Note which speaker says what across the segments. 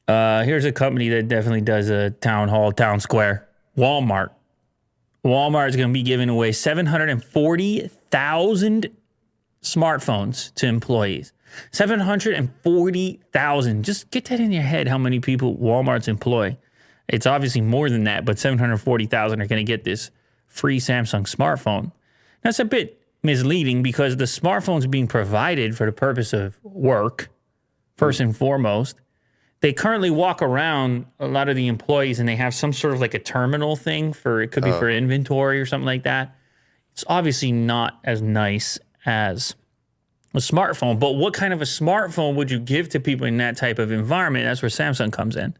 Speaker 1: Here's a company that definitely does a town hall, town square. Walmart. Walmart is going to be giving away 740,000 smartphones to employees. 740,000. Just get that in your head, how many people Walmart's employ. It's obviously more than that, but 740,000 are going to get this free Samsung smartphone. That's a bit misleading because the smartphone's being provided for the purpose of work, first and foremost. They currently walk around, a lot of the employees, and they have some sort of like a terminal thing for, it could be for inventory or something like that. It's obviously not as nice as a smartphone, but what kind of a smartphone would you give to people in that type of environment? That's where Samsung comes in.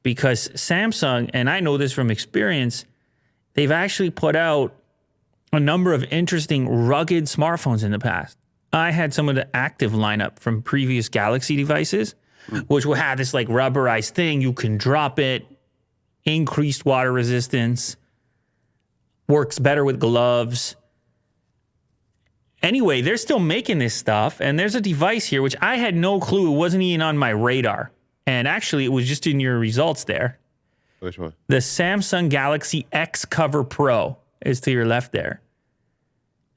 Speaker 1: Because Samsung, and I know this from experience, they've actually put out a number of interesting rugged smartphones in the past. I had some of the active lineup from previous Galaxy devices, which will have this like rubberized thing. You can drop it, increased water resistance, works better with gloves. Anyway, they're still making this stuff, and there's a device here, which I had no clue. It wasn't even on my radar. And actually, it was just in your results there.
Speaker 2: Which one?
Speaker 1: The Samsung Galaxy XCover Pro is to your left there.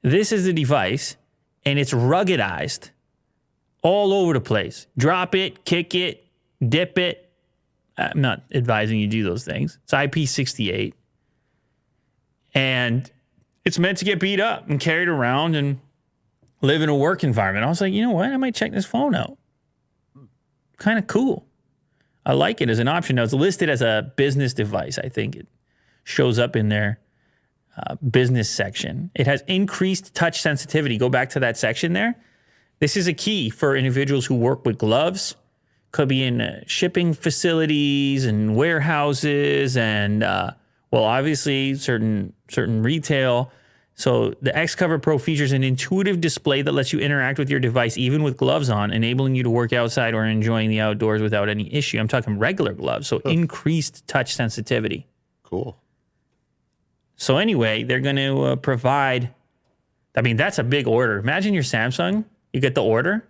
Speaker 1: This is the device, and it's ruggedized all over the place. Drop it, kick it, dip it. I'm not advising you do those things. It's IP68. And it's meant to get beat up and carried around and live in a work environment. I was like, you know what? I might check this phone out. Kind of cool. I like it as an option. Now, it's listed as a business device. I think it shows up in their business section. It has increased touch sensitivity. Go back to that section there. This is a key for individuals who work with gloves. Could be in shipping facilities and warehouses and, well, obviously certain retail. So the XCover Pro features an intuitive display that lets you interact with your device even with gloves on, enabling you to work outside or enjoying the outdoors without any issue. I'm talking regular gloves, so increased touch sensitivity.
Speaker 2: Cool.
Speaker 1: So anyway, they're going to provide, I mean, that's a big order. Imagine you're Samsung, you get the order.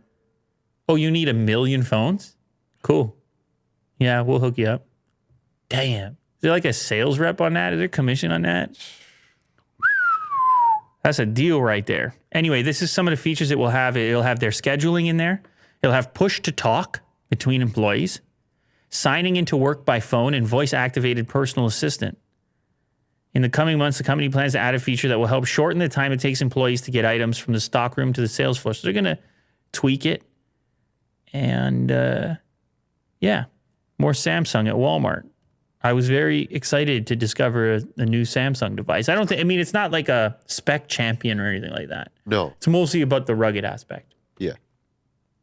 Speaker 1: Oh, you need 1 million phones? Cool. Yeah, we'll hook you up. Damn. Is there like a sales rep on that? Is there commission on that? That's a deal right there. Anyway, this is some of the features it will have. It'll have their scheduling in there. It'll have push to talk between employees, signing into work by phone, and voice-activated personal assistant. In the coming months, the company plans to add a feature that will help shorten the time it takes employees to get items from the stockroom to the sales floor. So they're going to tweak it. And, yeah, more Samsung at Walmart. I was very excited to discover a new Samsung device. I mean, it's not like a spec champion or anything like that.
Speaker 2: No.
Speaker 1: It's mostly about the rugged aspect.
Speaker 2: Yeah.